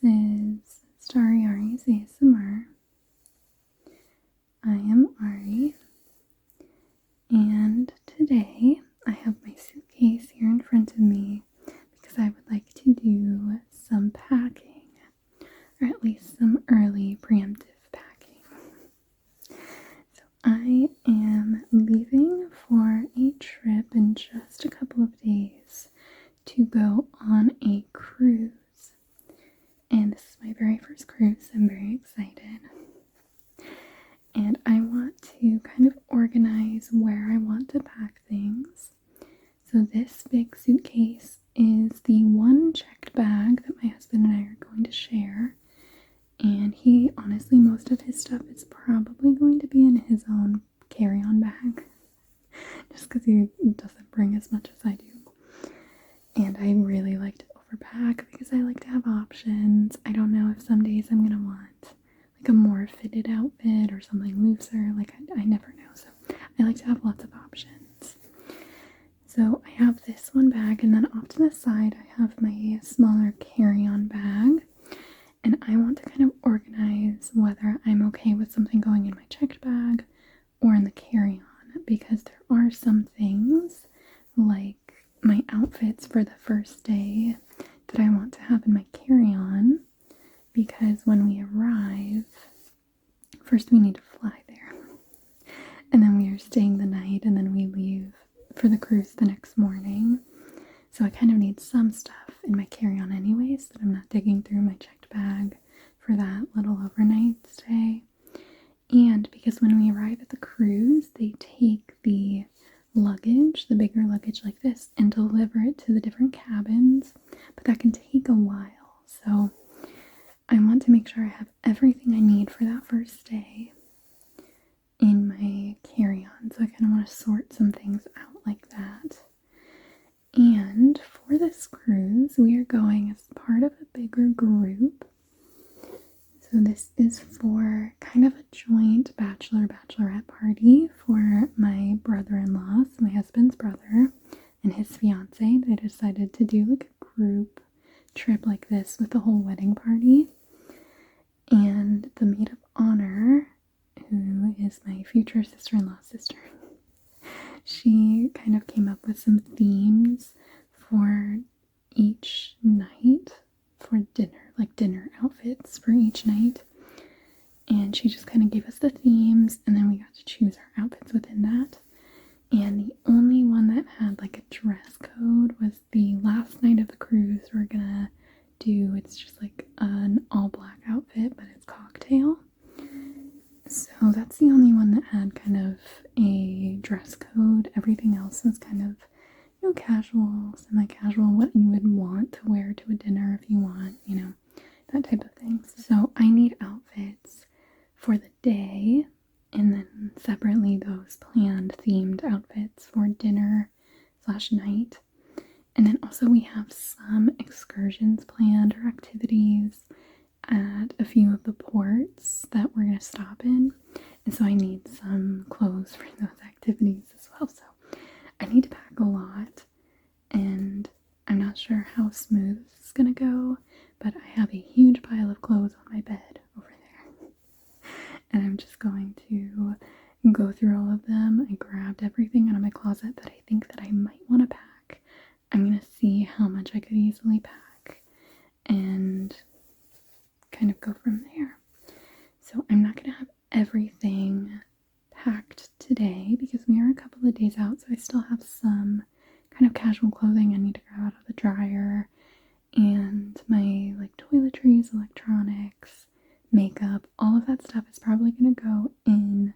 is Starry Ari's ASMR. I am Ari, and today I have my suitcase here in front of me because I would like to do some packing, or at least some early preemptive packing. So I am leaving for a trip in just a couple of days to go on a cruise. And this is my very first cruise. I'm very excited. And I want to kind of organize where I want to pack things. So this big suitcase is the one checked bag that my husband and I are going to share. And he, honestly, most of his stuff is probably going to be in his own carry-on bag. Just because he doesn't bring as much as I do. And I really like to overpack because I like to have options. I don't know if some days I'm going to want like a more fitted outfit or something looser. Like I never know. So I like to have lots of options. So I have this one bag, and then off to the side I have my smaller carry-on bag. And I want to kind of organize whether I'm okay with something going in my checked bag or in the carry-on, because there are some things like my outfits for the first day that I want to have in my carry-on, because when we arrive, first we need to fly there, and then we are staying the night, and then we leave for the cruise the next morning. So I kind of need some stuff in my carry-on anyway, so that I'm not digging through my checked bag for that little overnight stay. And because when we arrive at the cruise, they take the luggage, the bigger luggage like this, and deliver it to the different cabins, but that can take a while. So I want to make sure I have everything I need for that first day in my carry-on. So I kind of want to sort some things out like that. And for this cruise, we are going as part of a bigger group. So this is for kind of a joint bachelorette party for my brother-in-law, so my husband's brother, and his fiance. They decided to do like a group trip like this with the whole wedding party. And the maid of honor, who is my future sister-in-law's sister, she kind of came up with some themes for each night for dinner, like dinner outfits for each night. And she just kind of gave us the themes, and then we got to choose our outfits within that. And the only one that had like a dress code was the last night of the cruise. We're gonna do, it's just like an all black outfit, but it's cocktail. So that's the only one that had kind of a dress code. Everything else was kind of, you know, casual, semi-casual, what you would want to wear to a dinner if you want, you know, that type of thing. So I need outfits for the day, and then separately those planned themed outfits for dinner/night. And then also we have some excursions planned or activities at a few of the ports that we're going to stop in. And so I need some clothes for those activities as well. So I need to pack a lot, and I'm not sure how smooth this is going to go, but I have a huge pile of clothes on my bed over there. And I'm just going to go through all of them. I grabbed everything out of my closet that I think that I might want to pack. I'm going to see how much I could easily pack and kind of go from there. So I'm not going to have everything packed today because we are a couple of days out, so I still have some kind of casual clothing I need to grab out of the dryer, and my like toiletries, electronics, makeup, all of that stuff is probably going to go in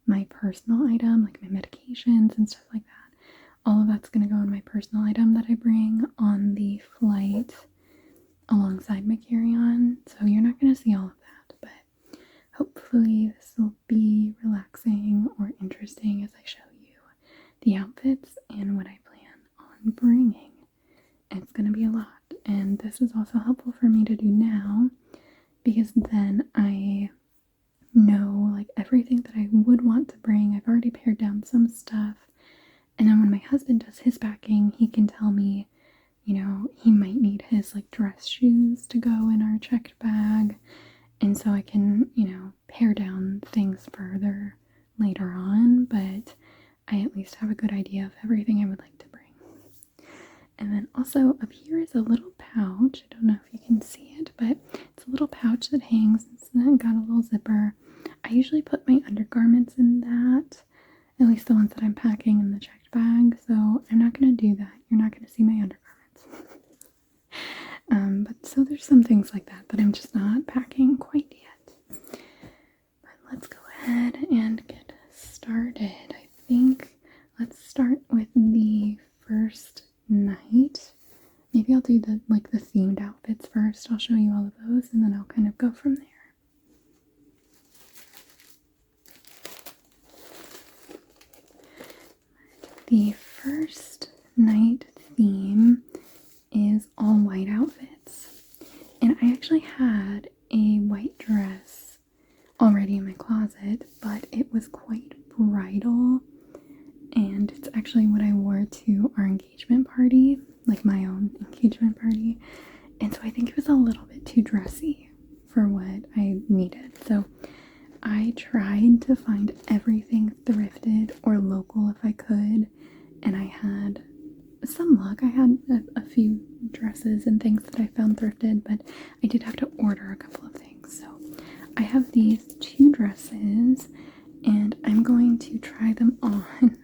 my personal item, like my medications and stuff like that. All of that's going to go in my personal item that I bring on the flight alongside my carry-on, so you're not going to see all of that, but hopefully this will be relaxing or interesting as I show you the outfits and what I plan on bringing. It's going to be a lot, and this is also helpful for me to do now because then I know like everything that I would want to bring. I've already pared down some stuff, and then when my husband does his packing, he can tell me, he might need his like dress shoes to go in our checked bag. And so I can, pare down things further later on, but I at least have a good idea of everything I would like to bring. And then also up here is a little pouch. I don't know if you can see it, but it's a little pouch that hangs. It's got a little zipper. I usually put my undergarments in that, at least the ones that I'm packing in the checked bag. So I'm not going to do that. You're not going to see my undergarments. But so there's some things like that I'm just not packing quite yet. But let's go ahead and get started. I think let's start with the first night. Maybe I'll do the themed outfits first. I'll show you all of those and then I'll kind of go from there. The first night theme is all white outfits. And I actually had a white dress already in my closet, but it was quite bridal. And it's actually what I wore to our engagement party, like my own engagement party. And so I think it was a little bit too dressy for what I needed. So I tried to find everything thrifted or local if I could. And I had some luck. I had a few dresses and things that I found thrifted, but I did have to order a couple of things. So I have these 2 dresses and I'm going to try them on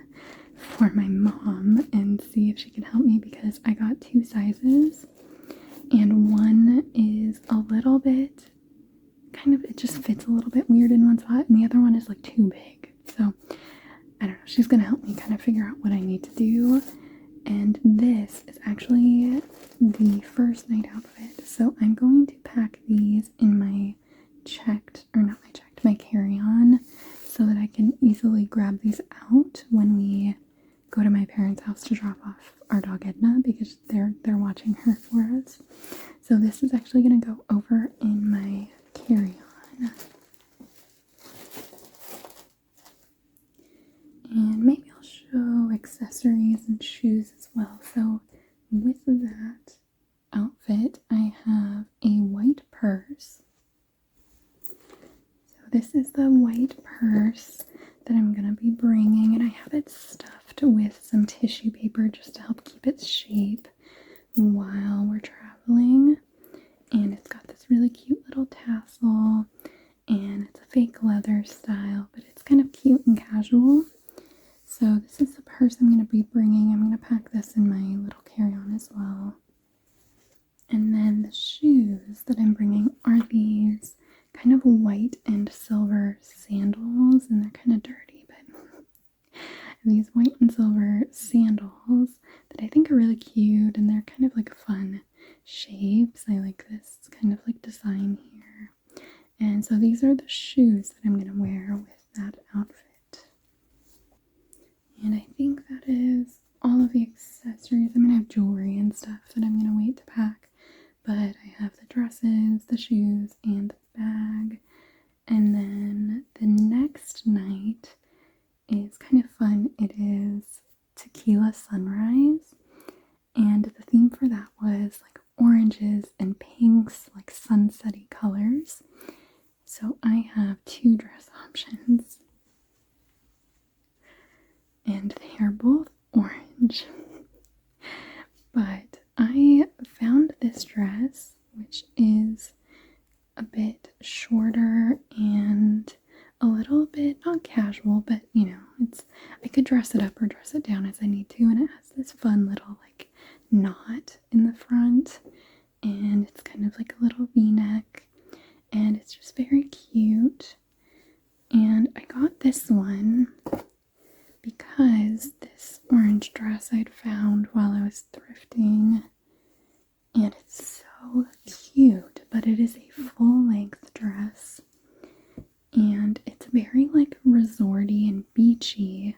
for my mom and see if she can help me because I got 2 sizes and one is a little bit it just fits a little bit weird in one spot and the other one is like too big. So I don't know, she's gonna help me kind of figure out what I need to do. And this is actually the first night outfit. So I'm going to pack these in my my carry-on so that I can easily grab these out when we go to my parents' house to drop off our dog Edna because they're watching her for us. So this is actually going to go over in my carry-on. And maybe I'll show accessories and shoes as well. So with that outfit, I have a white purse. So this is the white purse that I'm going to be bringing, and I have it stuffed with some tissue paper just to help keep its shape while we're traveling. And it's got this really cute little tassel, and it's a fake leather style, but it's kind of cute and casual. So this is the purse I'm going to be bringing. I'm going to pack this in my little carry-on as well. And then the shoes that I'm bringing are these kind of white and silver sandals, and they're kind of dirty, but these white and silver sandals that I think are really cute, and they're kind of like fun shapes. I like this kind of like design here. And so these are the shoes that I'm going to wear with that outfit. And I think that is all of the accessories. I'm going to have jewelry and stuff that I'm going to wait to pack. But I have the dresses, the shoes, and the bag. And then the next night is kind of fun. It is tequila sunrise. And the theme for that was like oranges and pinks, like sunsetty colors. So I have 2 dress options. And they are both orange. But I found this dress, which is a bit shorter and a little bit not casual, but I could dress it up or dress it down as I need to, and it has this fun little like knot in the front, and it's kind of like a little v-neck, and it's just very cute. And I got this one because this orange dress I'd found while I was thrifting, and it's so cute, but it is a full-length dress, and it's very like resorty and beachy,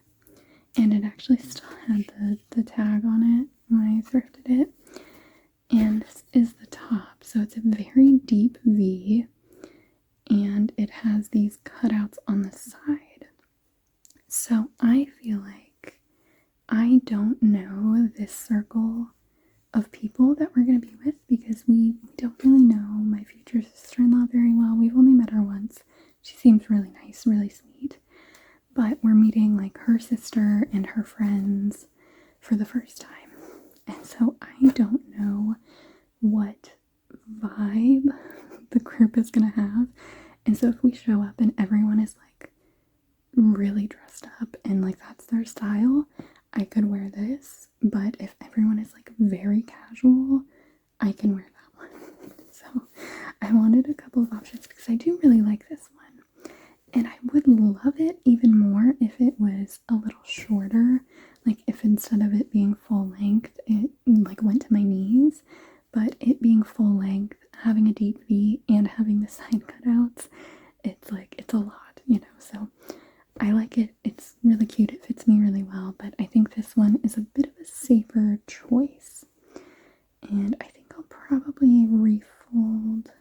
and it actually still had the tag on it when I thrifted it. And this is the top, so it's a very deep V, and it has these cutouts on the side. So I feel like I don't know this circle of people that we're going to be with because we don't really know my future sister-in-law very well. We've only met her once. She seems really nice, really sweet. But we're meeting like her sister and her friends for the first time. And so I don't know what vibe the group is going to have. And so if we show up and everyone is like really dressed up and like that's their style, I could wear this. But if everyone is like very casual, I can wear that one. So I wanted a couple of options because I do really like this one. And I would love it even more if it was a little shorter. Like if instead of it being full length, it like went to my knees. But it being full length, having a deep V and having the side cutouts, it's a lot, you know. So I like it. It's really cute. It fits me really well. But I think this one is a bit of a safer choice. And I think I'll probably refold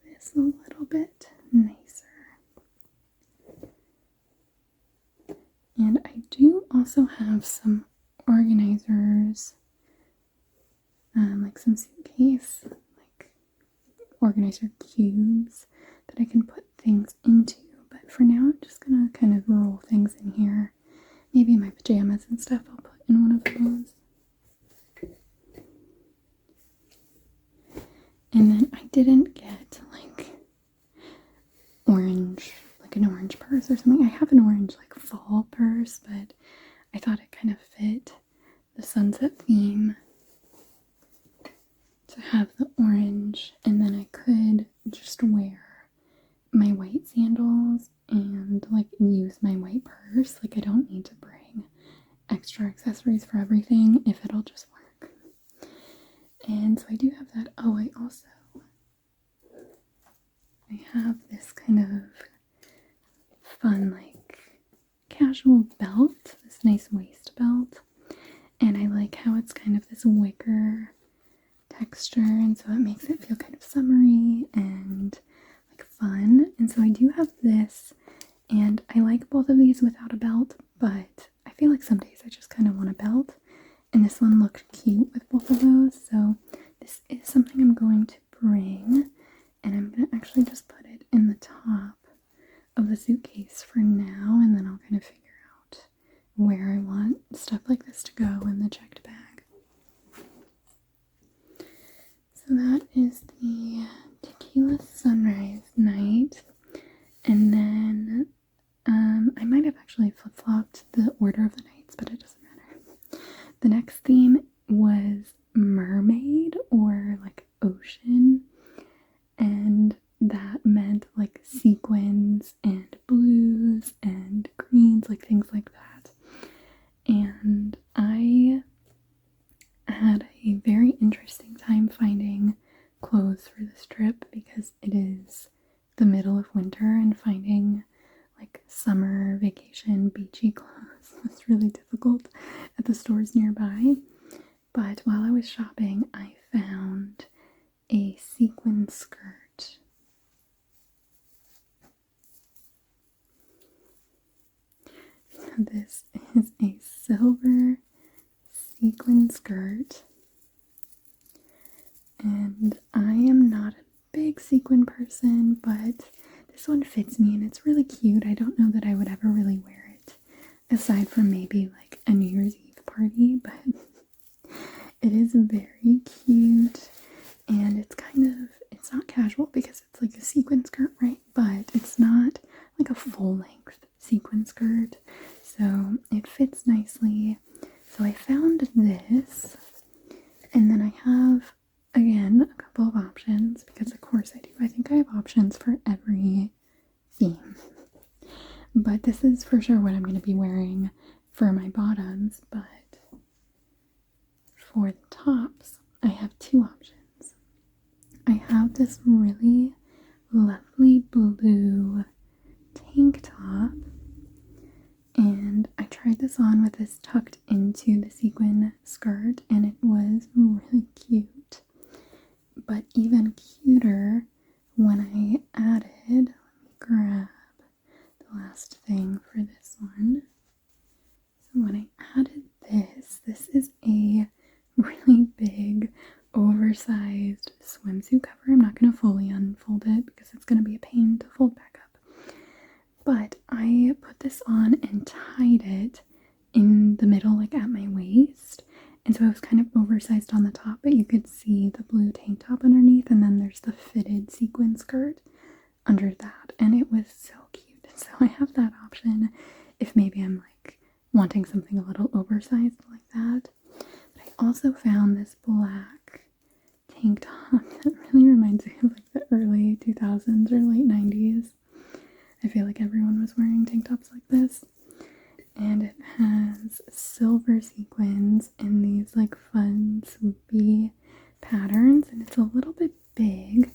this a little bit nicer. And I do also have some organizers, like some Suitcase, like organizer cubes that I can put things into. But for now, I'm just gonna kind of roll things in here. Maybe my pajamas and stuff I'll put in one of those. And then I didn't get like orange, like an orange purse or something. I have an orange like fall purse, but I thought it kind of fit the sunset theme to have the orange, and then I could just wear my white sandals and like use my white purse. Like I don't need to bring extra accessories for everything if it'll just work. And so I do have that. Oh, I have this kind of fun like casual belt, this nice waist belt, and I like how it's kind of this wicker texture, and so it makes it feel kind of summery and like fun. And so I do have this, and I like both of these without a belt, but I feel like some days I just kind of want a belt, and this one looked cute with both of those. So this is something I'm going to bring, and I'm gonna actually just put it in the top of the suitcase for now, and then I'll kind of figure out where I want stuff like this to go in the checked bag. So that is the tequila sunrise night, and then I might have actually flip-flopped the order of the nights, but it doesn't matter. The next theme was mermaid or like ocean, and that meant like sequins and blues and greens, like things like that. And I had a very interesting time finding clothes for this trip because it is the middle of winter, and finding like summer vacation beachy clothes was really difficult at the stores nearby. But while I was shopping, I found a sequin skirt. This is a silver sequin skirt, and I am not a big sequin person, but this one fits me and it's really cute. I don't know that I would ever really wear it aside from maybe like a New Year's Eve party, but it is very cute, and it's not casual because it's like a sequin skirt, right? But it's not like a full length sequin skirt, so it fits nicely. So I found this, and then I have, again, a couple of options, because of course I do. I think I have options for every theme. But this is for sure what I'm going to be wearing for my bottoms, but for the tops, I have two options. I have this really lovely blue tank top, and I tried this on with this tucked into the sequin skirt, and it was really cute. But even cuter when I added, let me grab the last thing for this one. So when I added this is a really big pain to fold back up. But I put this on and tied it in the middle, like at my waist. And so it was kind of oversized on the top, but you could see the blue tank top underneath, and then there's the fitted sequin skirt under that. And it was so cute. So I have that option if maybe I'm like wanting something a little oversized like that. But I also found this black tank top that really reminds me of like the early 2000s or late 90s. I feel like everyone was wearing tank tops like this. And it has silver sequins in these like fun swoopy patterns, and it's a little bit big,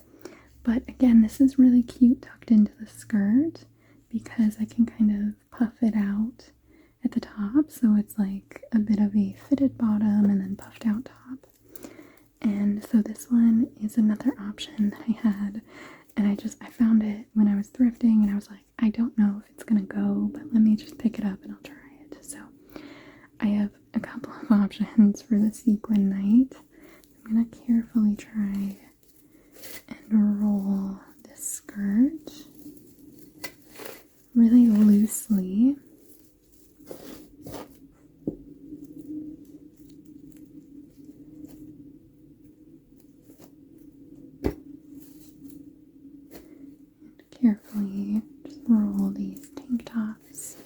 but again, this is really cute tucked into the skirt because I can kind of puff it out at the top, so it's like a bit of a fitted bottom and then puffed out top. And so this one is another option that I had, and I found it when I was thrifting, and I was like, I don't know if it's gonna go, but let me just pick it up and I'll try it. So I have a couple of options for the sequin night. I'm gonna carefully try and roll this skirt really loosely. Carefully just roll these tank tops.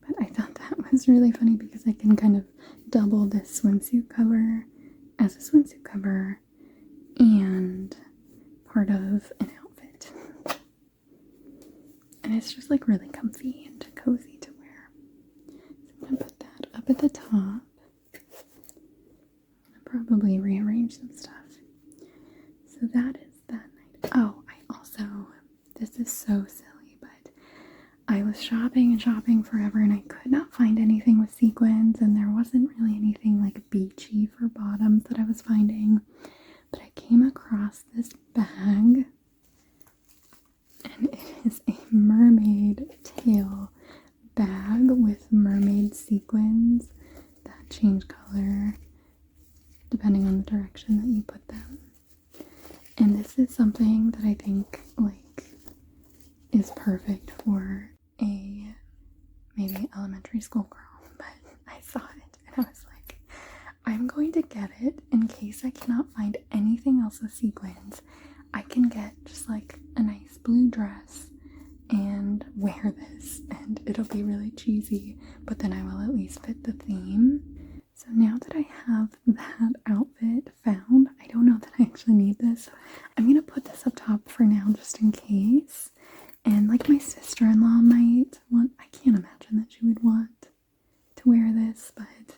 But I thought that was really funny because I can kind of double this swimsuit cover as a swimsuit cover and part of an outfit. And it's just like really comfy and cozy to wear. So I'm gonna put that up at the top. I'm gonna probably rearrange some stuff. So that is that night. Oh, this is so silly, but I was shopping and shopping forever and I could not find anything with sequins, and there wasn't really anything like beachy for bottoms that I was finding. But I came across this bag, and it is a mermaid tail bag with mermaid sequins that change color depending on the direction that you put them. And this is something that I think like is perfect for a maybe elementary school girl, but I saw it and I was like, I'm going to get it in case I cannot find anything else with sequins. I can get just like a nice blue dress and wear this, and it'll be really cheesy, but then I will at least fit the theme. So now that I have that outfit found, I don't know that I actually need this. I'm gonna put this up top for now just in case. And like my sister-in-law might want, I can't imagine that she would want to wear this, but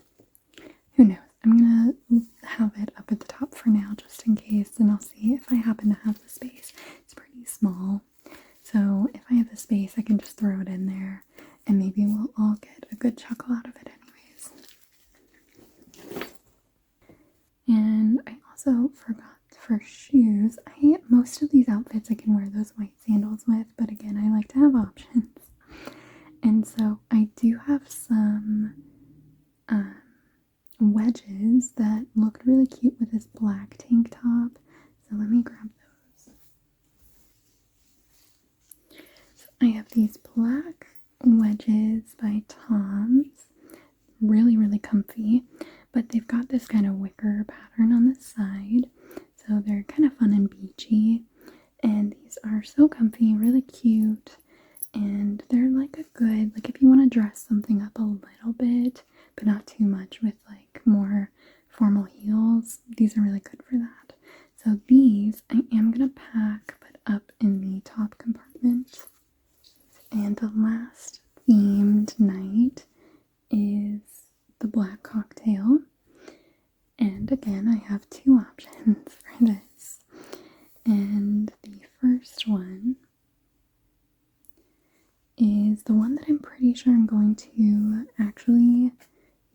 who knows. I'm gonna have it up at the top for now just in case, and I'll see if I happen to have the space. It's pretty small, so if I have the space I can just throw it in there and maybe we'll all get a good chuckle out of it anyways. And I also forgot for shoes. Most of these outfits I can wear those white sandals with, but again, I like to have options. And so I do have some wedges that looked really cute with this black tank top. So let me grab those. So I have these black wedges by Tom's. Really, really comfy. But they've got this kind of wicker pattern on the side. So they're kind of fun and beachy. And these are so comfy, really cute. And they're like a good, like if you want to dress something up a little bit, but not too much with like more formal heels, these are really good for that. So these I am going to pack, but up in the top compartment. And the last themed night is the black cocktail. And again, I have two options for this. And the first one is the one that I'm pretty sure I'm going to actually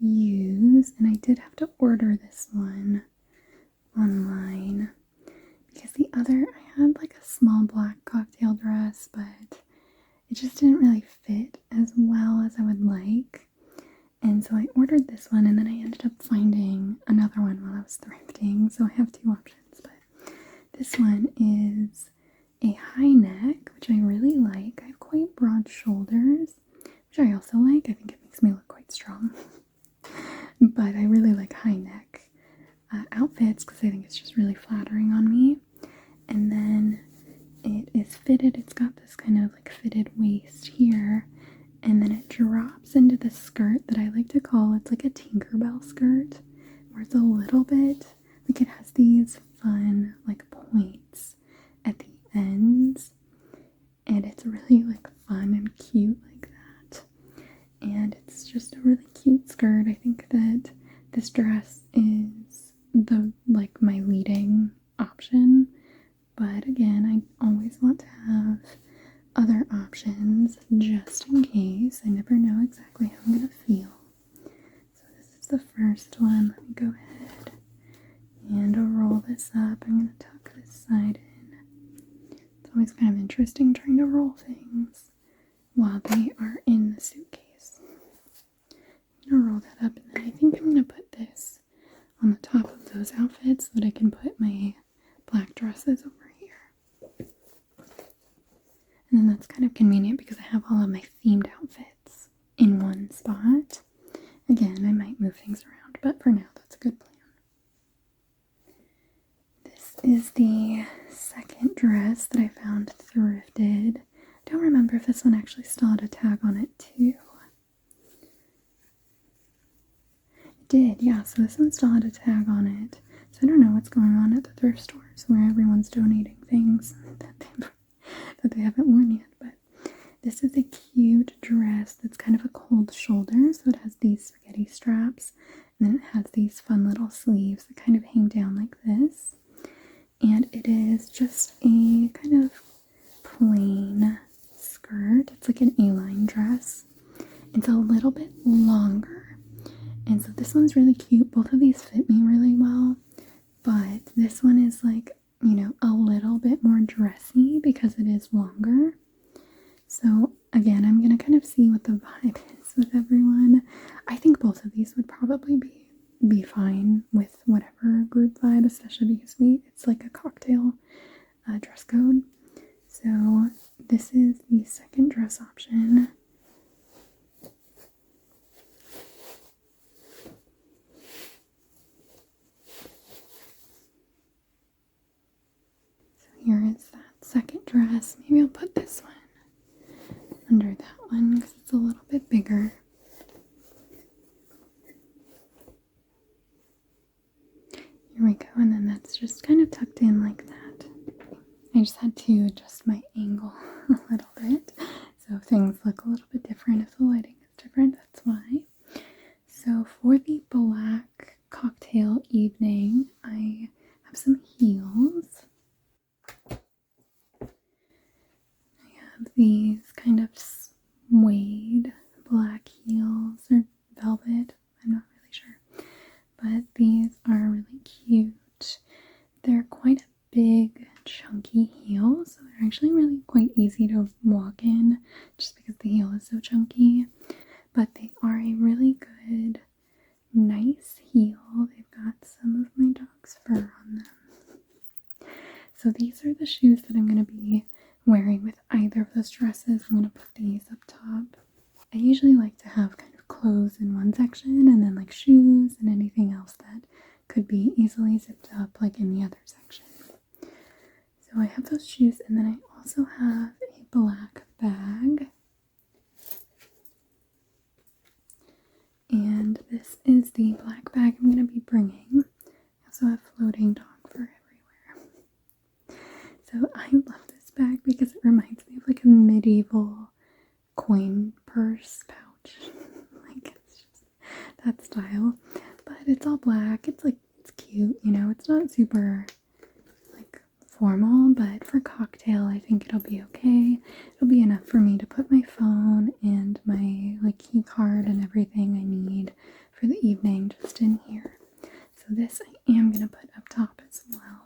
use. And I did have to order this one online because the other, I had like a small black cocktail dress, but it just didn't really fit as well as I would like. And so I ordered this one, and then I ended up finding another one while I was thrifting. So I have two options, but this one one is a high neck, which I really like. I have quite broad shoulders, which I also like. I think it makes me look quite strong. But I really like high neck outfits because I think it's just really flattering on me. And then it is fitted. It's got this kind of like fitted waist here. And then it drops into the skirt that I like to call, it's like a Tinkerbell skirt, where it's a little bit, like it has these fun like points at the ends. And it's really like fun and cute like that. And it's just a really cute skirt. I think that this dress is like my leading option. But again, I always want to have other options just in case. I never know exactly how I'm gonna feel. So this is the first one. Let me go ahead and roll this up. I'm gonna tuck this side in. It's always kind of interesting trying to roll things while they are in the suitcase. I'm gonna roll that up, and then I think I'm gonna put this on the top of those outfits so that I can put my black dresses over here. And then that's kind of convenient because I have all of my themed outfits in one spot. Again, I might move things around, but for now, that's a good plan. This is the second dress that I found thrifted. I don't remember if this one actually still had a tag on it too. It did, yeah, so this one still had a tag on it. So I don't know what's going on at the thrift stores where everyone's donating things that they haven't worn yet, but this is a cute dress that's kind of a cold shoulder, so it has these spaghetti straps, and then it has these fun little sleeves that kind of hang down like this, and it is just a kind of plain skirt. It's like an A-line dress. It's a little bit longer, and so this one's really cute. Both of these fit me really well, but this one is like, you know, a little bit more dressy because it is longer. So again, I'm gonna kind of see what the vibe is with everyone. I think both of these would probably be fine with whatever group vibe, especially because it's like a cocktail dress code. So this is the second dress option. Here is that second dress. Maybe I'll put this one under that one because it's a little bit bigger. Here we go, and then that's just kind of tucked in like that. I just had to adjust my angle a little bit, so if things look a little bit different, if the lighting is different, that's why. So for the black cocktail evening, I have some heels. These kind of suede black heels or velvet, I'm not really sure, but these are really cute. They're quite a big chunky heel, so they're actually really quite easy to walk in just because the heel is so chunky, but they are a really good, nice heel. They've got some of my dog's fur on them. So these are the shoes that I'm going to be wearing with either of those dresses. I'm going to put these up top. I usually like to have kind of clothes in one section and then like shoes and anything else that could be easily zipped up like in the other section. So I have those shoes, and then I also have a black bag. And this is the black bag I'm going to be bringing. I also have floating dog fur everywhere. So I love this bag because it reminds me of like a medieval coin purse pouch. Like it's just that style. But it's all black. It's like, it's cute, you know, it's not super like formal, but for cocktail I think it'll be okay. It'll be enough for me to put my phone and my like key card and everything I need for the evening just in here. So this I am going to put up top as well.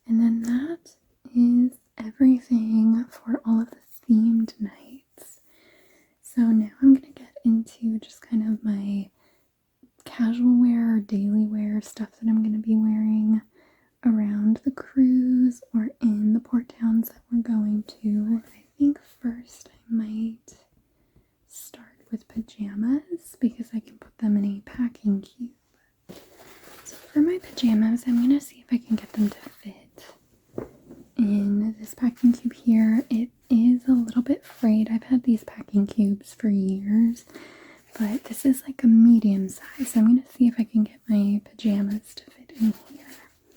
And then that is everything for all of the themed nights. So now I'm going to get into just kind of my casual wear or daily wear stuff that I'm going to be So I'm gonna see if I can get them to fit in this packing cube here. It is a little bit frayed. I've had these packing cubes for years, but this is like a medium size. So I'm gonna see if I can get my pajamas to fit in here.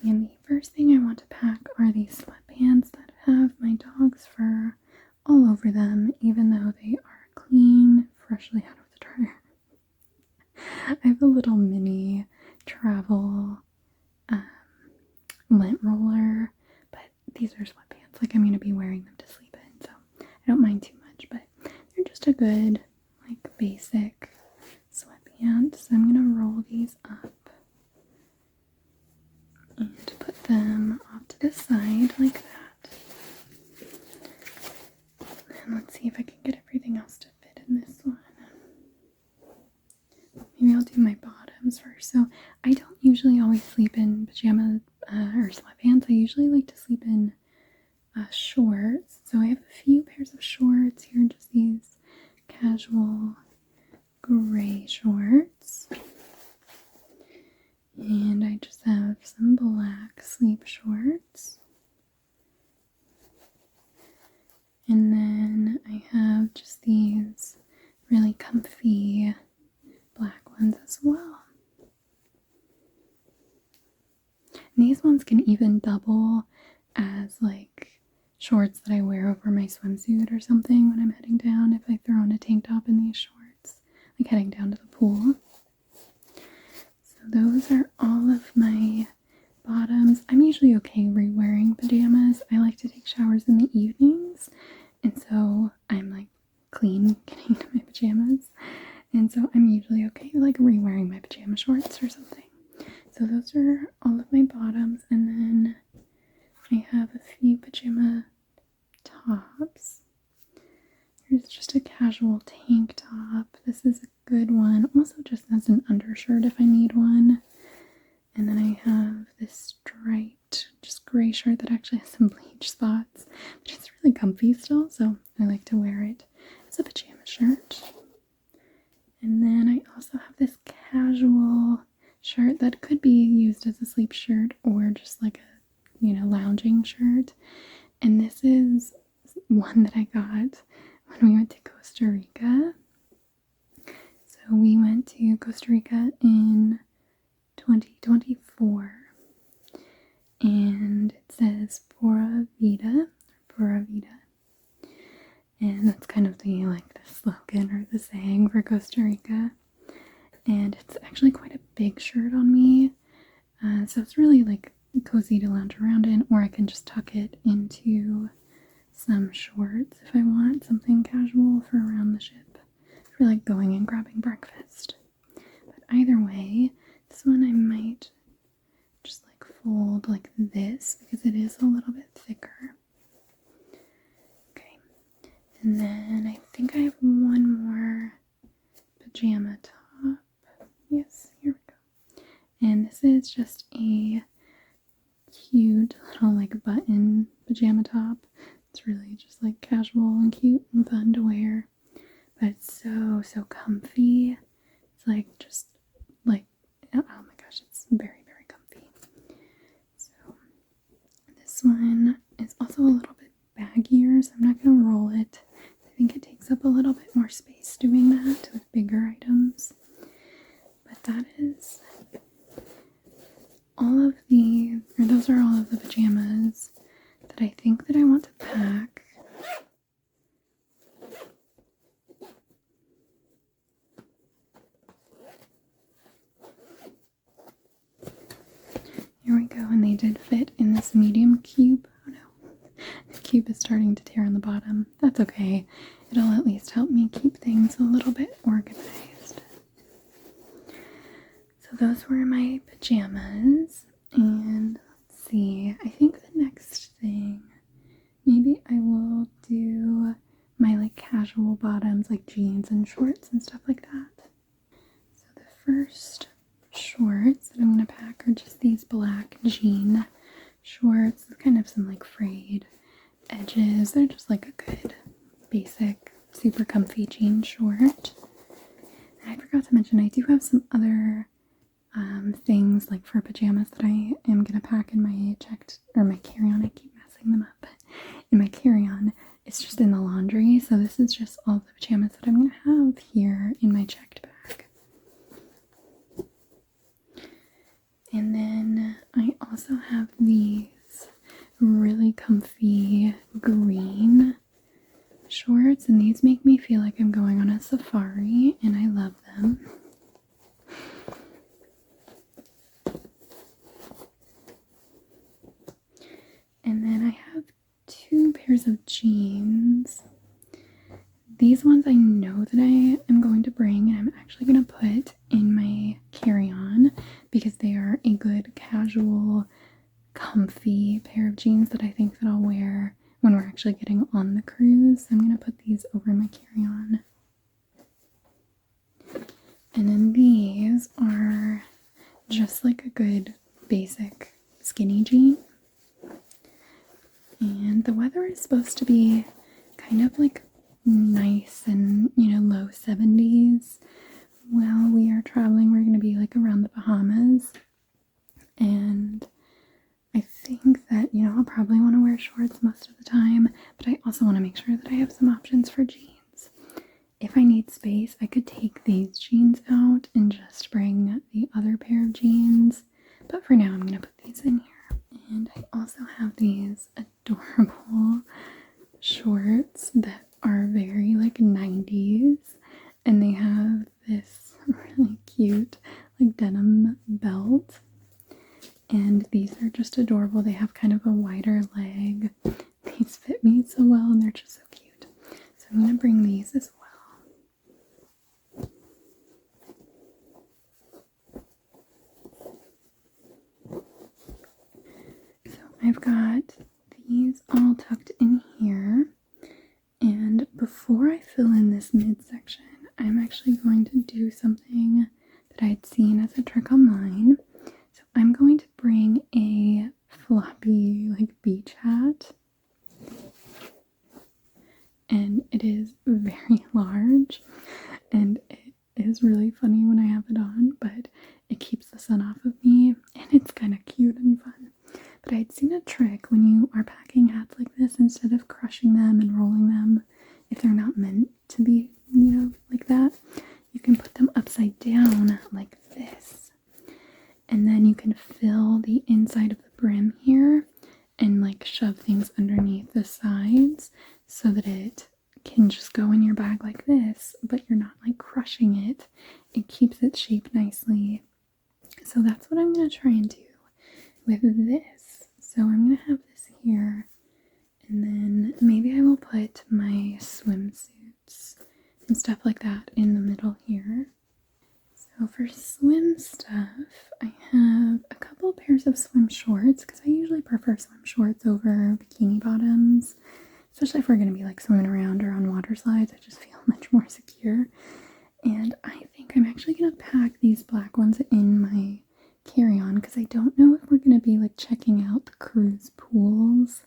And the first thing I want to pack are these sweatpants that have my dog's fur all over them, even though they are clean, freshly out of the dryer. I have a little mini travel lint roller, but these are sweatpants. Like, I'm going to be wearing them to sleep in, so I don't mind too much, but they're just a good, like, basic sweatpants. So I'm going to roll these up and put them off to the side like that. And let's see if I can get everything else to fit in this one. Maybe I'll do my bottoms first. So I don't usually always sleep in pajamas or sweatpants. I usually like to sleep in shorts. So I have a few pairs of shorts here, just these casual gray shorts. And I just have some black sleep shorts. And then I have just these really comfy black ones as well. And these ones can even double as like shorts that I wear over my swimsuit or something when I'm heading down, if I throw on a tank top in these shorts, like heading down to the pool. So those are all of my bottoms. I'm usually okay re-wearing pajamas. I like to take showers in the evenings, and so I'm like clean getting into my pajamas. And so I'm usually okay like re-wearing my pajama shorts or something. So those are all of my bottoms. And then I have a few pajama tops. Here's just a casual tank top. This is a good one. Also just as an undershirt if I need one. And then I have this striped, just gray shirt that actually has some bleach spots. But it's really comfy still, so I like to wear it as a pajama shirt. And then I also have this casual shirt that could be used as a sleep shirt or just like a, lounging shirt. And this is one that I got when we went to Costa Rica. So we went to Costa Rica in 2024. And it says Pura Vida. And that's kind of the slogan or the saying for Costa Rica. And it's actually quite a big shirt on me. So it's really like cozy to lounge around in, or I can just tuck it into some shorts if I want something casual for around the ship, for like going and grabbing breakfast. But either way, this one I might just like fold like this because it is a little bit thicker. And then I think I have one more pajama top. Yes, here we go. And this is just a cute little like button pajama top. It's really just like casual and cute and fun to wear. But it's so comfy. It's like just like, oh my gosh, it's very, very comfy. So this one is also a little bit baggier, so I'm not going to roll it. I think it takes up a little bit more space doing that with bigger items. But that is those are all of the pajamas that I think that I want to pack. Here we go, and they did fit in this medium cube. Oh no, the cube is starting to tear on the bottom. That's okay. It'll at least help me keep things a little bit organized. So those were my pajamas, and let's see, I think the next thing, maybe I will do my like casual bottoms, like jeans and shorts and stuff like that. So the first shorts that I'm going to pack are just these black jean shorts with kind of some like frayed edges. They're just like a good basic super comfy jean short. And I forgot to mention I do have some other things like for pajamas that I am gonna pack in my my carry-on. I keep messing them up, but in my carry-on, it's just in the laundry. So this is just all the pajamas that I'm gonna have here in my checked bag. And then I also have these really comfy green shorts, and these make me feel like I'm going on a safari, and I love them. And then I have 2 pairs of jeans. These ones I know that I am going to bring, and I'm actually going to put in my carry-on because they are a good casual, comfy pair of jeans that I think that I'll wear when we're actually getting on the cruise. So I'm going to put these over in my carry-on. And then these are just like a good basic skinny jean. And the weather is supposed to be kind of like nice and, low 70s. While we are traveling, we're going to be like around the Bahamas. And I think that, I'll probably want to wear shorts most of the time, but I also want to make sure that I have some options for jeans. If I need space, I could take these jeans out and just bring the other pair of jeans. But for now, I'm going to put these in here. And I also have these adorable shorts that are very like 90s, and they have this really cute like denim belt, and these are just adorable. They have kind of a wider leg. These fit me so well, and they're just so cute. So I'm going to bring these as well. I've got these all tucked in here, and before I fill in this midsection, I'm actually going to do something that I'd seen as a trick online. So I'm going to bring a floppy like beach hat, and it is very large, and it is really funny when I have it on, but it keeps the sun off of me, and it's kind of cute and fun. But I'd seen a trick when you are packing hats like this, instead of crushing them and rolling them, if they're not meant to be, like that, you can put them upside down like this. And then you can fill the inside of the brim here and like shove things underneath the sides so that it can just go in your bag like this, but you're not like crushing it. It keeps its shape nicely. So that's what I'm going to try and do with this. So I'm going to have this here, and then maybe I will put my swimsuits and stuff like that in the middle here. So for swim stuff, I have a couple pairs of swim shorts because I usually prefer swim shorts over bikini bottoms, especially if we're going to be like swimming around or on water slides. I just feel much more secure. And I think I'm actually going to pack these black ones in my carry-on because I don't know if we're going to be like checking out the cruise pools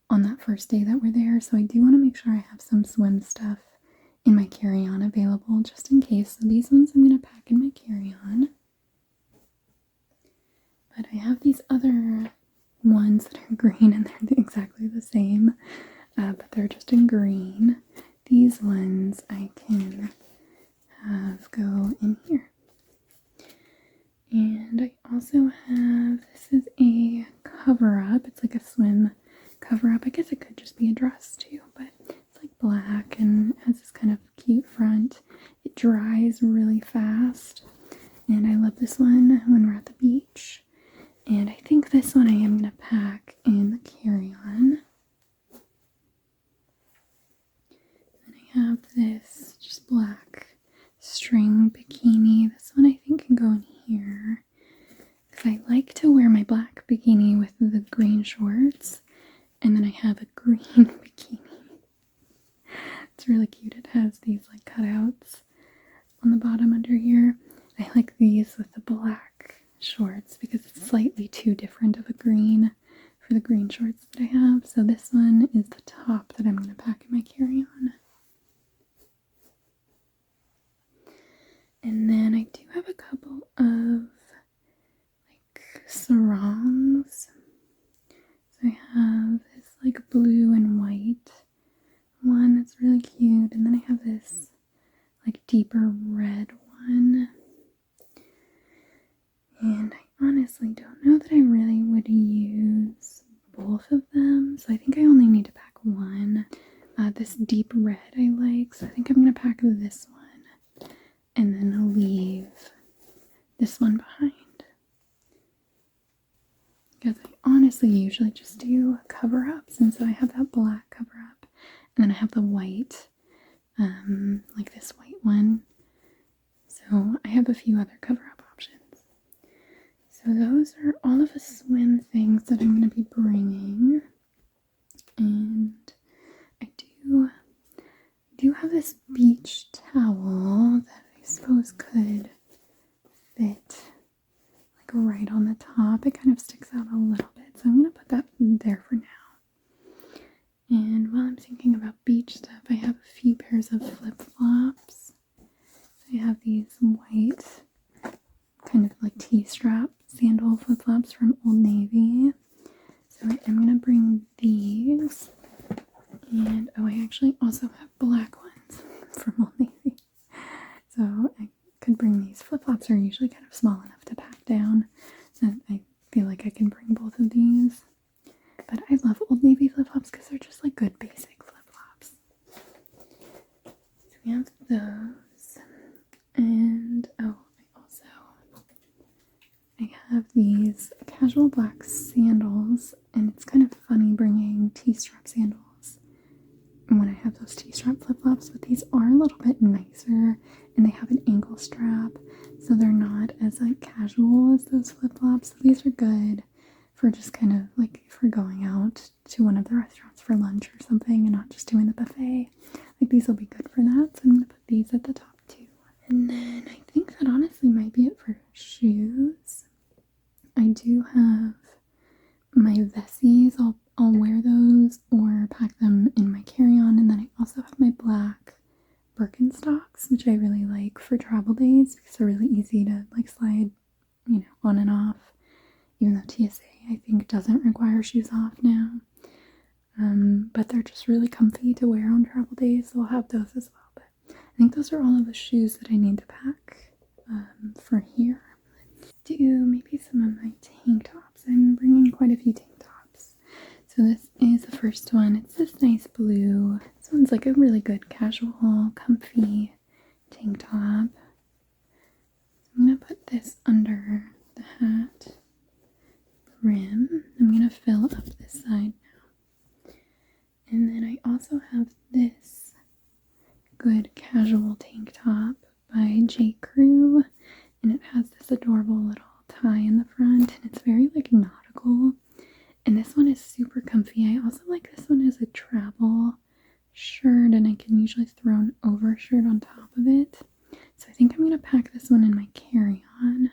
on that first day that we're there. So I do want to make sure I have some swim stuff in my carry-on available just in case. So these ones I'm going to pack in my carry-on. But I have these other ones that are green, and they're exactly the same, but they're just in green. These ones I can have go in here. And I also have, this is a cover-up. It's like a swim cover-up. I guess it could just be a dress too, but it's like black and has this kind of cute front. It dries really fast, and I love this one when we're at the beach. And I think this one I am going to pack in the carry-on. And I have this just black string bikini. This one I think can go in here because I like to wear my black bikini with the green shorts, and then I have a green bikini. It's really cute. It has these like cutouts on the bottom under here. I like these with the black shorts because it's slightly too different of a green for the green shorts that I have. So this one is the top that I'm going to pack in my carry-on. And then I do have a couple of sarongs. So I have this like blue and white one that's really cute, and then I have this like deeper red one. And I honestly don't know that I really would use both of them, so I think I only need to pack one. This deep red I like, so I think I'm gonna pack this one and then I'll leave this one behind. Because I honestly usually just do cover-ups, and so I have that black cover-up, and then I have the white, like this white one. So I have a few other cover-up options. So those are all of the swim things that I'm going to be bringing. And I do have this beach towel that I suppose could fit like right on the top. It kind of sticks out a little bit, so I'm going to put that there for now. And while I'm thinking about beach stuff, I have a few pairs of flip-flops. I have these white kind of like T-strap sandal flip-flops from Old Navy. So I am going to bring these. And oh, I actually also have black ones from Old Navy. So I could bring these. Flip-flops are usually kind of small enough to pack down. So I feel like I can bring both of these. But I love Old Navy flip-flops because they're just like good basic flip-flops. So we have those. And oh, I have these casual black sandals, and it's kind of funny bringing T-strap sandals when I have those T-strap flip-flops, but these are a little bit nicer, and they have an ankle strap, so they're not as like casual as those flip-flops. So these are good for just kind of like if we're going out to one of the restaurants for lunch or something and not just doing the buffet. Like these will be good for that, so I'm going to put these at the top too. And then I think that honestly might be it for shoes. I do have my Vessies. I'll wear those or pack them in my carry-on, and then I also have my black Birkenstocks, which I really like for travel days because they're really easy to like slide, on and off. Even though TSA I think doesn't require shoes off now, but they're just really comfy to wear on travel days, so I'll have those as well. But I think those are all of the shoes that I need to pack for here. Do maybe some of my tank tops. I'm bringing quite a few tank tops. So this is the first one. It's this nice blue. This one's like a really good casual, comfy tank top. I'm going to put this under the hat brim. I'm going to fill up this side now. And then I also have this good casual tank top by J. Crew. And it has this adorable little tie in the front, and it's very like nautical. And this one is super comfy. I also like this one as a travel shirt, and I can usually throw an over shirt on top of it. So I think I'm going to pack this one in my carry-on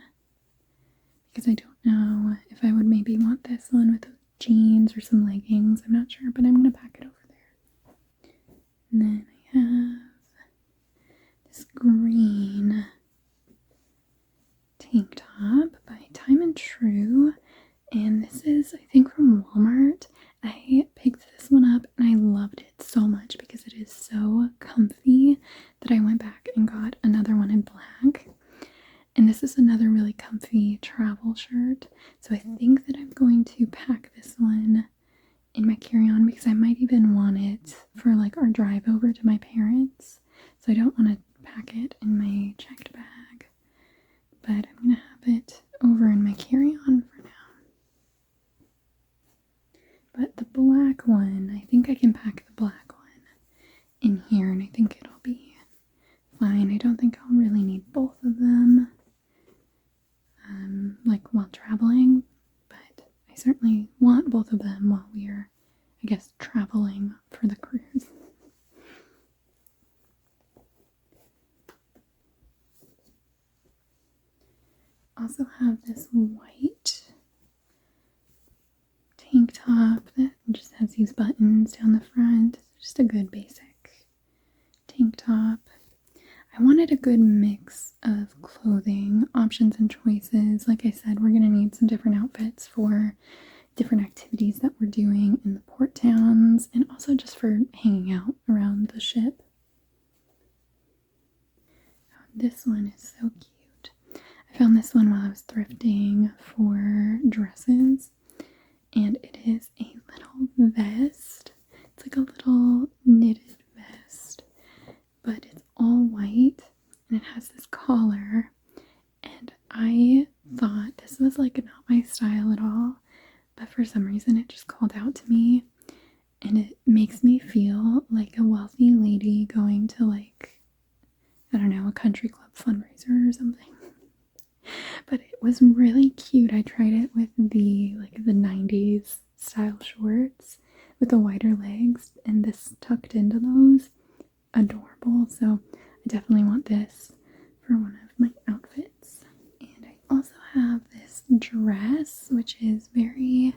because I don't know if I would maybe want this one with jeans or some leggings. I'm not sure, but I'm going to pack it over there. And then I have this green tank top by Time and True, and this is I think from Walmart. I picked this one up and I loved it so much because it is so comfy that I went back and got another one in black. And this is another really comfy travel shirt, so I think that I'm going to pack this one in my carry-on because I might even want it for like our drive over to my parents. So I don't want to pack it in my checked bag, but I'm going to have it over in my carry-on for now. But the black one, I think I can pack the black one in here, and I think it'll be fine. I don't think I'll really need both of them, like while traveling, but I certainly want both of them while we're, I guess, traveling for the cruise. Also have this white tank top that just has these buttons down the front. Just a good basic tank top. I wanted a good mix of clothing options and choices. Like I said, we're going to need some different outfits for different activities that we're doing in the port towns and also just for hanging out around the ship. This one is so cute. I found this one while I was thrifting for dresses, and it is a little vest. It's like a little knitted vest, but it's all white and it has this collar, and I thought this was like not my style at all, but for some reason it just called out to me, and it makes me feel like a wealthy lady going to, like, I don't know, a country club fundraiser or something. But it was really cute. I tried it with the 90s style shorts with the wider legs, and this tucked into those. Adorable. So I definitely want this for one of my outfits. And I also have this dress, which is very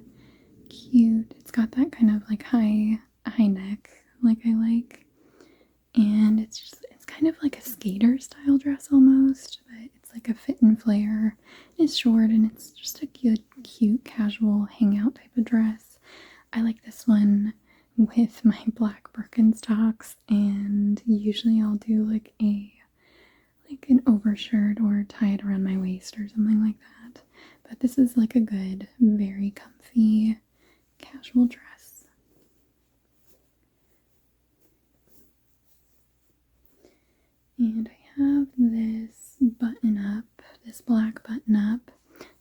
cute. It's got that kind of like high neck like I like. And it's kind of like a skater style dress almost, but it's like a fit and flare. It's short and it's just a good, cute, casual hangout type of dress. I like this one with my black Birkenstocks, and usually I'll do like an overshirt or tie it around my waist or something like that. But this is like a good, very comfy, casual dress. And I have this button up, this black button up.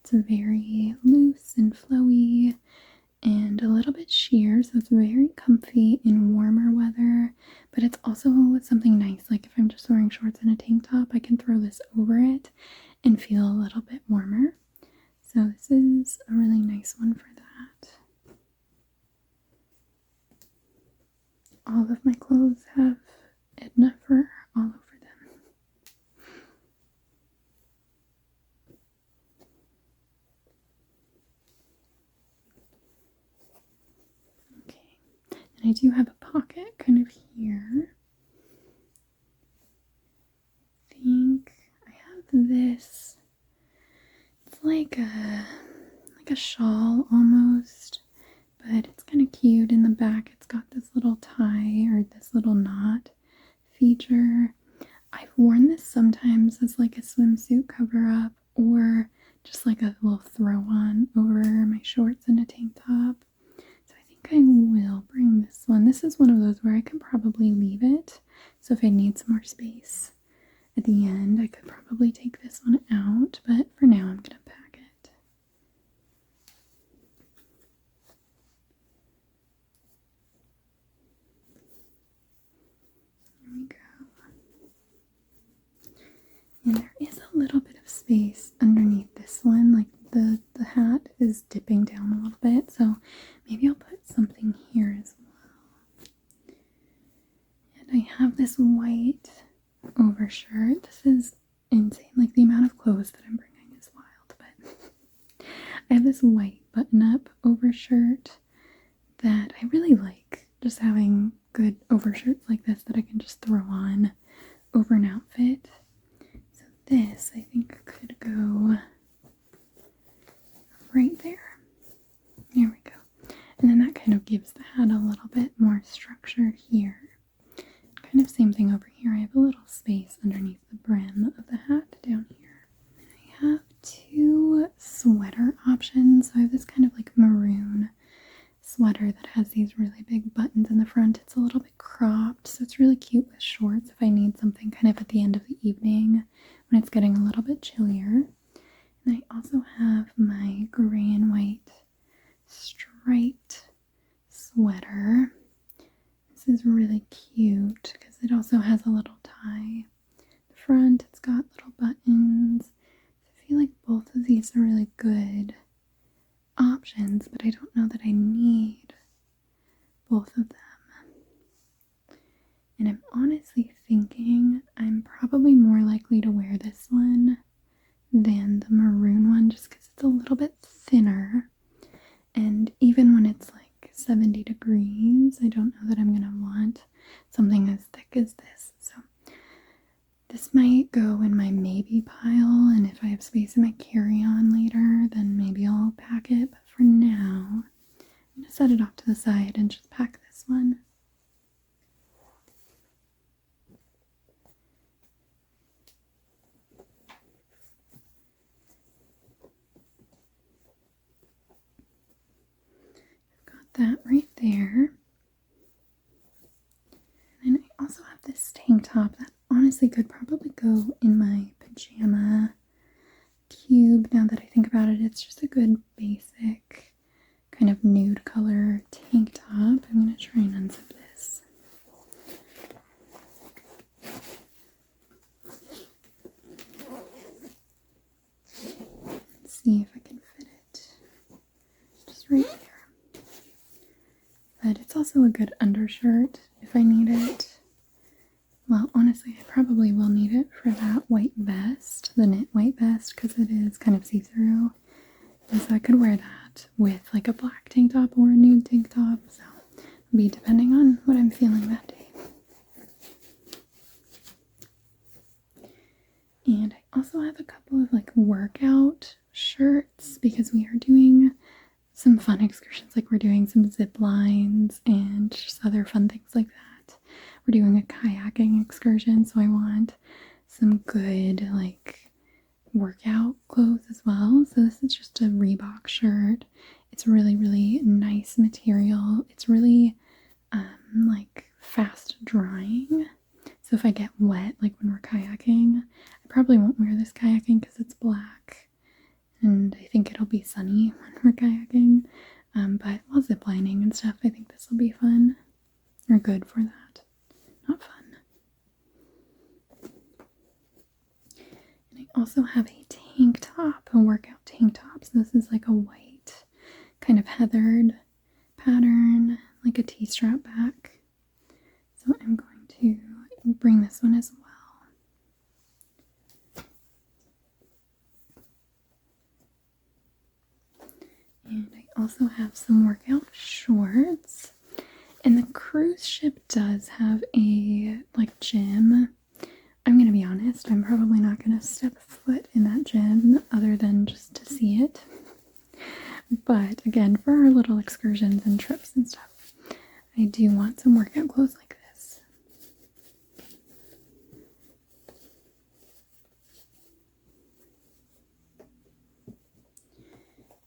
It's very loose and flowy and a little bit sheer, so it's very comfy in warmer weather, but it's also something nice. Like if I'm just wearing shorts and a tank top, I can throw this over it and feel a little bit warmer. So this is a really nice one for that. All of my clothes have Edna fur all over them. Okay, and I do have a pocket kind of here. I think I have this. It's like a shawl almost, but it's kind of cute. In the back it's got this little tie or this little knot feature. I've worn this sometimes as like a swimsuit cover up or just like a little throw on over my shorts and a tank top. So I think I will bring this one. This is one of those where I can probably leave it. So if I need some more space at the end, I could probably take this one out, but for now I'm gonna pack it. There we go. And there is a little bit of space underneath this one, like the hat is dipping down a little bit, so maybe I'll put something here as well. And I have this white overshirt. This is insane. Like the amount of clothes that I'm bringing is wild, but I have this white button-up overshirt that I really like. Just having good overshirts like this that I can just throw on over an outfit. So this, I think, could go right there. There we go. And then that kind of gives the hat a little bit more structure here. Kind of same thing over here. I have a little space underneath the brim of the hat down here. And I have two sweater options. So I have this kind of like maroon sweater that has these really big buttons in the front. It's a little bit cropped, so it's really cute with shorts if I need something kind of at the end of the evening when it's getting a little bit chillier. And I also have my gray and white striped sweater. This is really cute because it also has a little tie. The front, it's got little buttons. I feel like both of these are really good options, but I don't know that I need both of them. And I'm honestly thinking I'm probably more likely to wear this one than the maroon one just because it's a little bit thinner. And even when it's like 70 degrees, I don't know that I'm going to want something as thick as this. So This might go in my maybe pile, and if I have space in my carry-on later, then maybe I'll pack it. But for now, I'm gonna set it off to the side and just pack this one. Got that right there. And then I also have this tank top that honestly could probably go in my pajama cube. Now that I think about it, it's just a good basic kind of nude color tank top. I'm going to try and unzip this. Let's see if I can fit it just right there. But it's also a good undershirt if I need it. Well, honestly, I probably will need it for that white vest, the knit white vest, because it is kind of see-through. And so I could wear that with like a black tank top or a nude tank top. So it'll be depending on what I'm feeling that day. And I also have a couple of like workout shirts because we are doing some fun excursions. Like we're doing some zip lines and just other fun things like that. We're doing a kayaking excursion, so I want some good like workout clothes as well. So this is just a Reebok shirt. It's really, really nice material. It's really like fast drying. So if I get wet, like when we're kayaking, I probably won't wear this kayaking because it's black. And I think it'll be sunny when we're kayaking. But while ziplining and stuff, I think this will be fun. Or good for that. Not fun. And I also have a tank top, a workout tank top. So this is like a white kind of heathered pattern, like a T-strap back. So I'm going to bring this one as well. And I also have some workout shorts. And the cruise ship does have a like gym. I'm going to be honest, I'm probably not going to step foot in that gym other than just to see it. But again, for our little excursions and trips and stuff, I do want some workout clothes like this.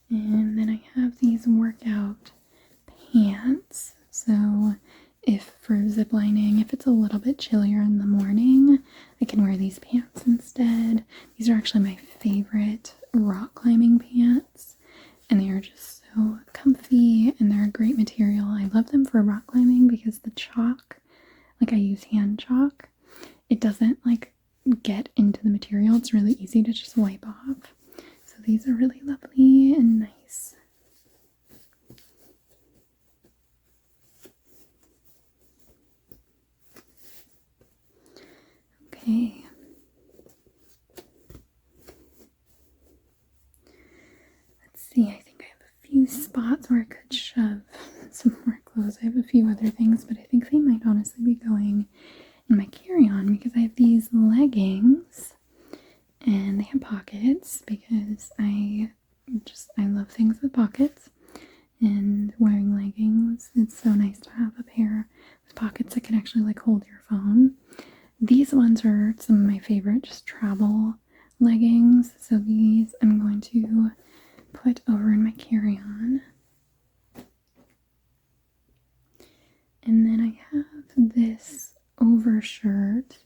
And then I have these workout pants. So if for ziplining, if it's a little bit chillier in the morning, I can wear these pants instead. These are actually my favorite rock climbing pants, and they are just so comfy and they're a great material. I love them for rock climbing because the chalk, like I use hand chalk, it doesn't like get into the material. It's really easy to just wipe off. So these are really lovely and nice. Okay. Let's see, I think I have a few spots where I could shove some more clothes. I have a few other things, but I think they might honestly be going in my carry-on because I have these leggings and they have pockets because I love things with pockets, and wearing leggings, it's so nice to have a pair with pockets that can actually like hold your phone. These ones are some of my favorite just travel leggings. So these I'm going to put over in my carry-on. And then I have this overshirt.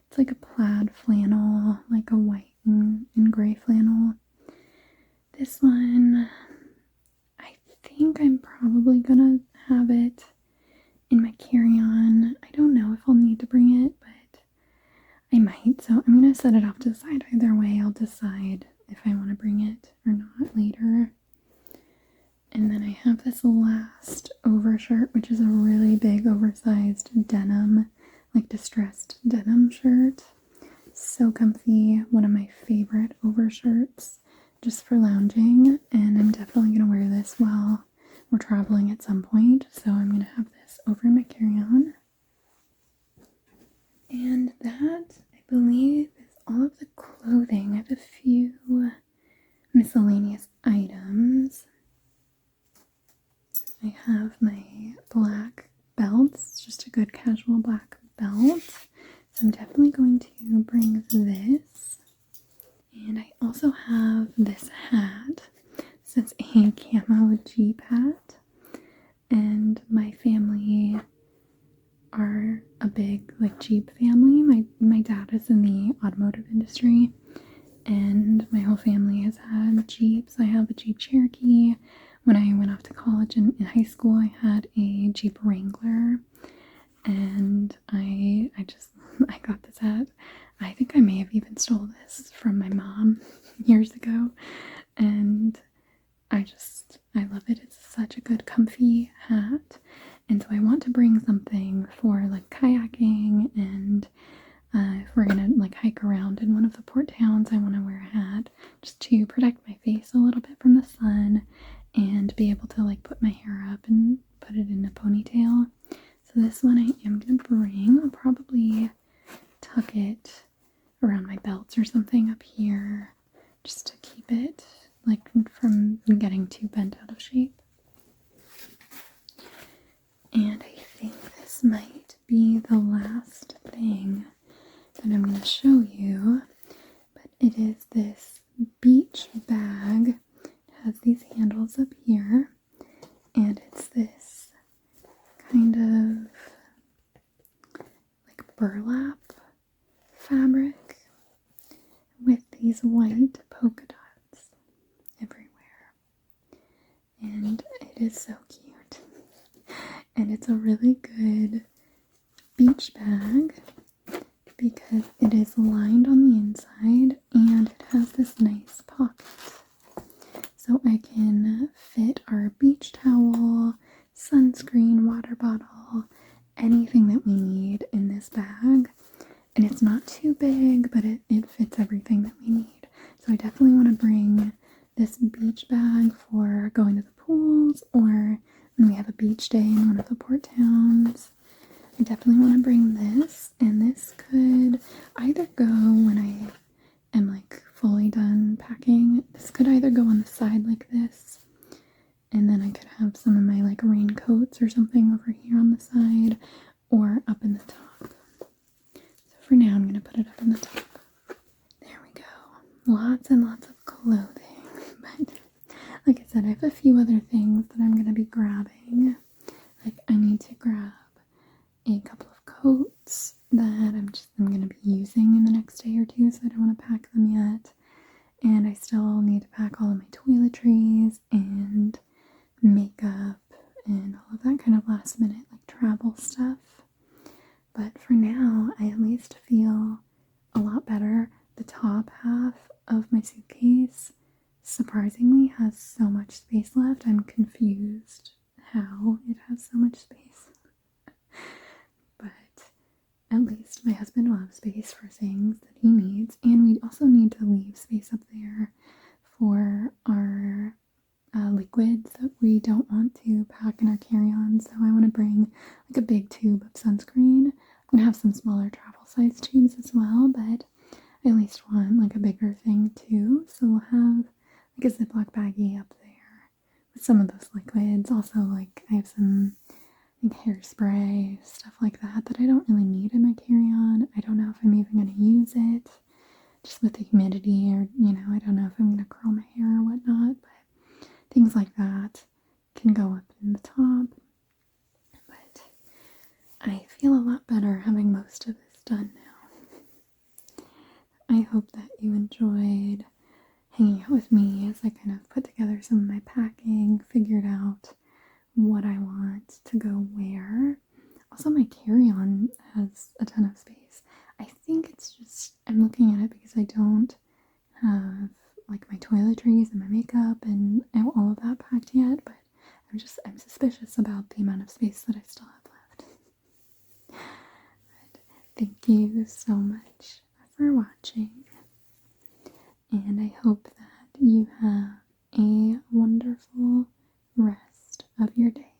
It's like a plaid flannel, like a white and gray flannel. This one, I think I'm probably gonna have it in my carry-on. I don't know if I'll need to bring it, but I might. So I'm gonna set it off to the side. Either way, I'll decide if I want to bring it or not later. And then I have this last overshirt, which is a really big oversized denim, like distressed denim shirt. So comfy, one of my favorite overshirts just for lounging, and I'm definitely going to wear this while we're traveling at some point. So I'm going to have this over in my carry-on. And that, I believe is all of the clothing. I have a few miscellaneous items. I have my black belts, just a good casual black belt. So I'm definitely going to bring this. And I also have this hat. This is a camo Jeep hat. And my family are a big Jeep family. My dad is in the automotive industry. And my whole family has had Jeeps. I have a Jeep Cherokee. When I went off to college and in high school, I had a Jeep Wrangler. And I got this hat. I think I may have even stole this from my mom years ago. And I love it. It's such a good comfy hat. And so I want to bring something for kayaking, and if we're gonna hike around in one of the port towns, I want to wear a hat just to protect my face a little bit from the sun and be able to put my hair up and put it in a ponytail. So this one I am gonna bring. I'll probably tuck it around my belts or something up here just to keep it from getting too bent out of shape. And I think this might be the last thing that I'm going to show you, but it is this beach bag. It has these handles up here, and it's this kind of burlap fabric with these white polka dots everywhere. And it is so cute. And it's a really good beach bag because it is lined on the inside and it has this nice pocket. So I can fit our beach towel, sunscreen, water bottle, anything that we need in this bag. And it's not too big, but it fits everything that we need. So I definitely want to bring this beach bag for going to the pools or when we have a beach day in one of the port towns. I definitely want to bring this, and this could either go when I am fully done packing. This could either go on the side like this, and then I could have some of my raincoats or something over here on the side, or up in the top. So for now I'm going to put it up in the top. There we go. Lots and lots of clothing. But like I said, I have a few other things that I'm going to be grabbing. I need to grab a couple of coats that I'm going to be using in the next day or two, so I don't want to pack them yet. And I still need to pack all of my toiletries and makeup and all of that kind of last minute travel stuff. But for now, I at least feel a lot better. The top half of my suitcase surprisingly has so much space left. I'm confused how it has so much space. But at least my husband will have space for things that he needs, and we also need to leave space up there for our liquids that we don't want to pack in our carry-on. So I want to bring a big tube of sunscreen. I'm going to have some smaller travel size tubes as well, but I at least want a bigger thing too. So we'll have a Ziploc baggie up there with some of those liquids. Also I have some hairspray, stuff like that I don't really need in my carry-on. I don't know if I'm even going to use it just with the humidity, or I don't know if I'm going to curl my hair or whatnot, but things like that can go up in the top. But I feel a lot better having most of this done now. I hope that you enjoyed hanging out with me as I kind of put together some of my packing, figured out what I want to go where. Also, my carry-on has a ton of space. I think it's just, I'm looking at it because I don't have my toiletries and my makeup and all of that packed yet, but I'm suspicious about the amount of space that I still have left. But thank you so much for watching, and I hope that you have a wonderful rest of your day.